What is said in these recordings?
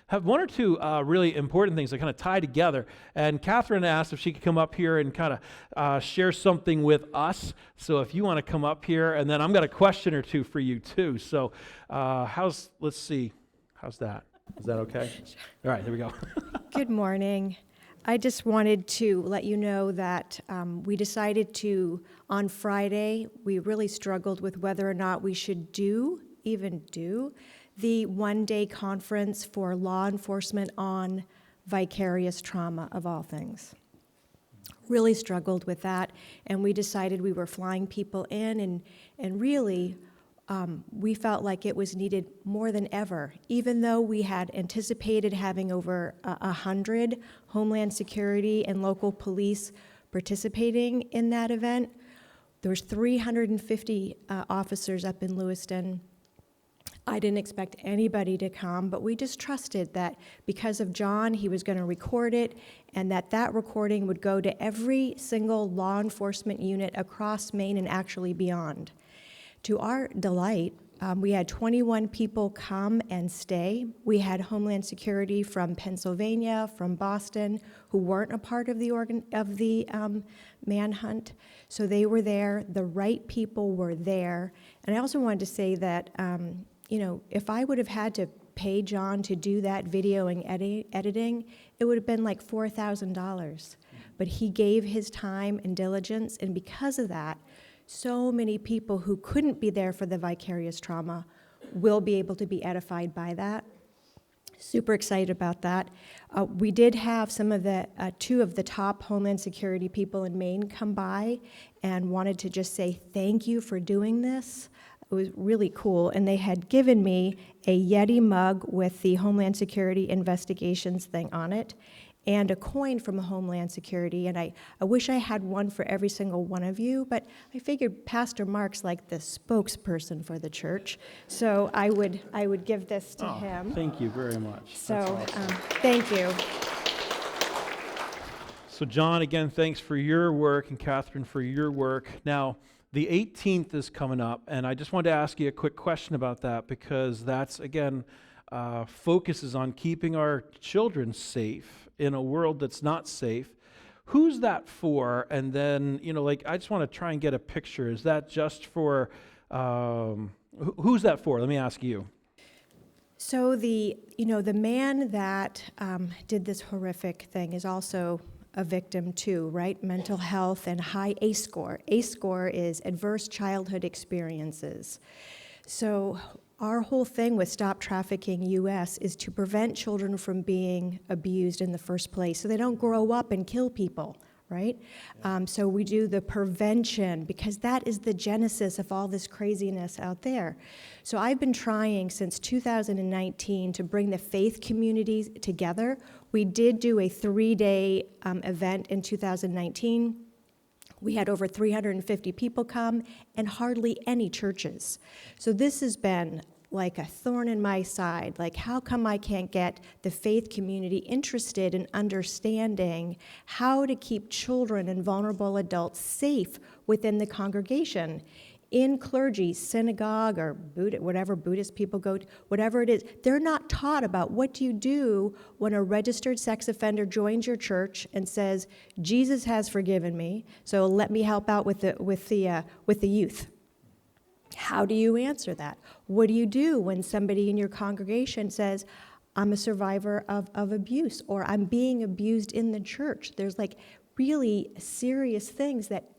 have one or two really important things that kind of tie together. And Catherine asked if she could come up here and kind of share something with us. So if you want to come up here, and then I'm got a question or two for you too. So let's see, how's that? Is that okay? All right, here we go. Good morning. I just wanted to let you know that we decided to, on Friday, we really struggled with whether or not we should even do the one-day conference for law enforcement on vicarious trauma, of all things. Really struggled with that, and we decided we were flying people in, and really, we felt like it was needed more than ever. Even though we had anticipated having over 100 Homeland Security and local police participating in that event, there was 350 officers up in Lewiston. I didn't expect anybody to come, but we just trusted that because of John, he was going to record it, and that recording would go to every single law enforcement unit across Maine and actually beyond. To our delight, we had 21 people come and stay. We had Homeland Security from Pennsylvania, from Boston, who weren't a part of the manhunt. So they were there. The right people were there. And I also wanted to say that, if I would have had to pay John to do that video and editing, it would have been like $4,000. But he gave his time and diligence, and because of that, so many people who couldn't be there for the vicarious trauma will be able to be edified by that. Super excited about that. We did have some of the, two of the top Homeland Security people in Maine come by and wanted to just say thank you for doing this. It was really cool, and they had given me a Yeti mug with the Homeland Security investigations thing on it, and a coin from Homeland Security, and I wish I had one for every single one of you, but I figured Pastor Mark's like the spokesperson for the church, so I would give this to him. Thank you very much. So, That's awesome. Thank you. So John, again, thanks for your work, and Catherine for your work. Now, the 18th is coming up, and I just wanted to ask you a quick question about that, because that's, again, focuses on keeping our children safe in a world that's not safe. Who's that for? And then, I just want to try and get a picture. Is that just for, who's that for? Let me ask you. So the man that did this horrific thing is also a victim too, right? Mental health and high ACE score. ACE score is adverse childhood experiences. So our whole thing with Stop Trafficking US is to prevent children from being abused in the first place so they don't grow up and kill people, right? So we do the prevention because that is the genesis of all this craziness out there. So I've been trying since 2019 to bring the faith communities together. We did do a 3-day event in 2019. We had over 350 people come and hardly any churches. So this has been like a thorn in my side. Like, how come I can't get the faith community interested in understanding how to keep children and vulnerable adults safe within the congregation? In clergy, synagogue, or whatever Buddhist people go to, whatever it is, they're not taught about what do you do when a registered sex offender joins your church and says, Jesus has forgiven me, so let me help out with the youth. How do you answer that? What do you do when somebody in your congregation says, I'm a survivor of abuse, or I'm being abused in the church? There's really serious things that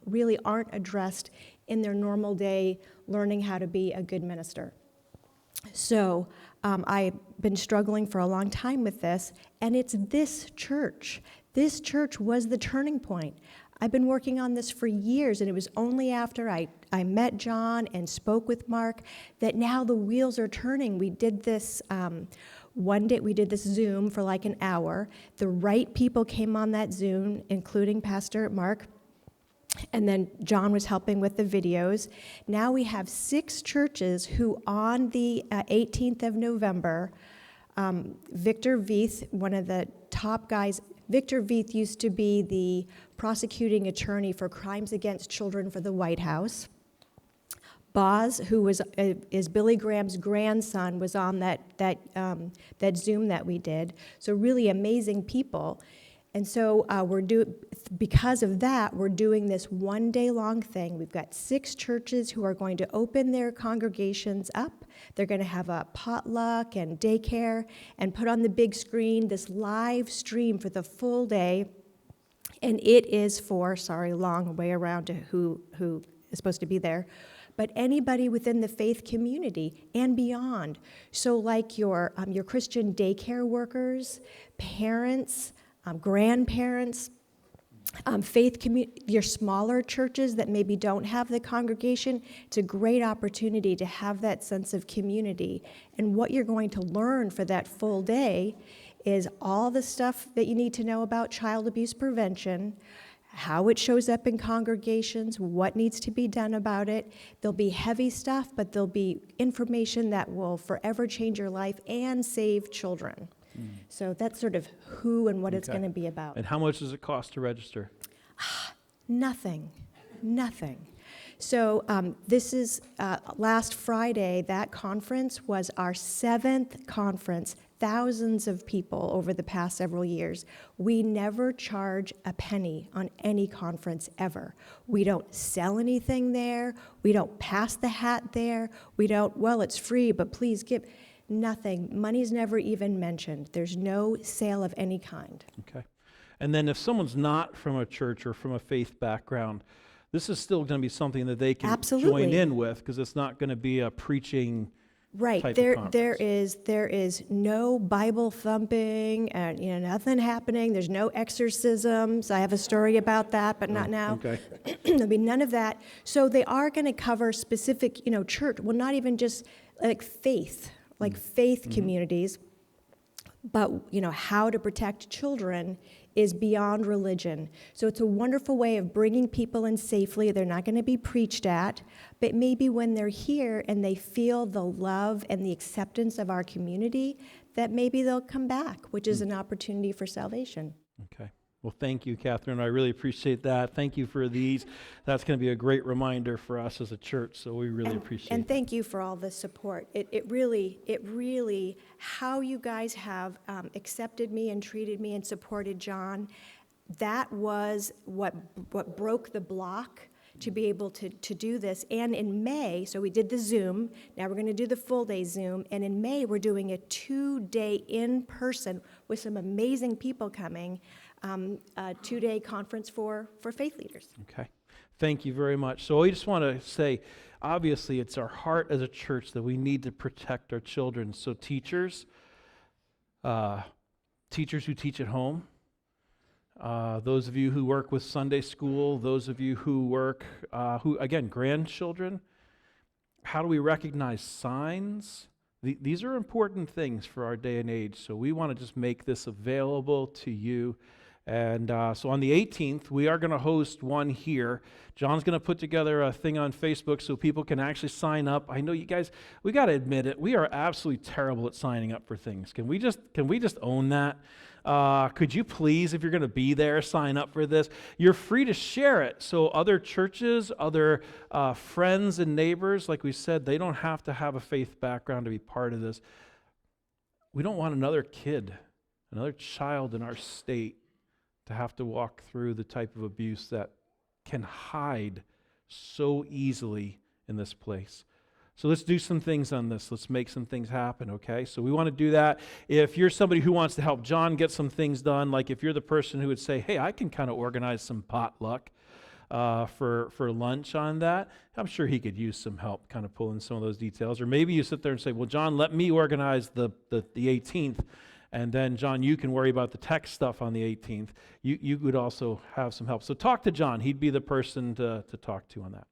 really aren't addressed in their normal day learning how to be a good minister. So I've been struggling for a long time with this, and it's this church. This church was the turning point. I've been working on this for years, and it was only after I met John and spoke with Mark that now the wheels are turning. We did this one day, we did this Zoom for like an hour. The right people came on that Zoom, including Pastor Mark, and then John was helping with the videos. Now we have 6 churches who on the 18th of November, Victor Veith, one of the top guys, Victor Veith used to be the prosecuting attorney for crimes against children for the White House. Boz, who is Billy Graham's grandson, was on that Zoom that we did. So really amazing people. And so because of that, we're doing this one-day-long thing. We've got 6 churches who are going to open their congregations up. They're going to have a potluck and daycare and put on the big screen this live stream for the full day. And it is for, long way around to who is supposed to be there, but anybody within the faith community and beyond. So like your Christian daycare workers, parents, grandparents, your smaller churches that maybe don't have the congregation, it's a great opportunity to have that sense of community. And what you're going to learn for that full day is all the stuff that you need to know about child abuse prevention, how it shows up in congregations, what needs to be done about it. There'll be heavy stuff, but there'll be information that will forever change your life and save children. So that's sort of who and what it's going to be about. And how much does it cost to register? Nothing. So this is last Friday, that conference was our 7th conference, thousands of people over the past several years. We never charge a penny on any conference ever. We don't sell anything there. We don't pass the hat there. We don't, it's free, but please give. Nothing. Money's never even mentioned. There's no sale of any kind. Okay. And then if someone's not from a church or from a faith background, this is still going to be something that they can Absolutely. join in with, because it's not going to be a preaching right. type There of conference. there is no Bible thumping and nothing happening. There's no exorcisms. I have a story about that, but not now. Okay. There'll be none of that. So they are going to cover specific, church. Well, not even just like faith. Communities, but how to protect children is beyond religion. So it's a wonderful way of bringing people in safely. They're not going to be preached at, but maybe when they're here and they feel the love and the acceptance of our community, that maybe they'll come back, which is an opportunity for salvation. Okay. Well, thank you, Catherine. I really appreciate that. Thank you for these. That's going to be a great reminder for us as a church, so we really appreciate it. And thank you for all the support. It really, how you guys have accepted me and treated me and supported John, that was what broke the block to be able to do this. And in May, so we did the Zoom, now we're going to do the full day Zoom, and in May we're doing a 2-day in-person with some amazing people coming, a 2-day conference for faith leaders. Okay. Thank you very much. So I just want to say, obviously, it's our heart as a church that we need to protect our children. So teachers who teach at home, those of you who work with Sunday school, those of you who work, grandchildren, how do we recognize signs? These are important things for our day and age, so we want to just make this available to you. And so on the 18th, we are going to host one here. John's going to put together a thing on Facebook so people can actually sign up. I know you guys, we got to admit it, we are absolutely terrible at signing up for things. Can we just own that? Could you please, if you're going to be there, sign up for this? You're free to share it. So other churches, other friends and neighbors, like we said, they don't have to have a faith background to be part of this. We don't want another kid, another child in our state to have to walk through the type of abuse that can hide so easily in this place. So let's do some things on this. Let's make some things happen, okay? So we want to do that. If you're somebody who wants to help John get some things done, like if you're the person who would say, hey, I can kind of organize some potluck for lunch on that, I'm sure he could use some help kind of pulling some of those details. Or maybe you sit there and say, well, John, let me organize the 18th. And then, John, you can worry about the tech stuff on the 18th. You would also have some help. So talk to John. He'd be the person to talk to on that.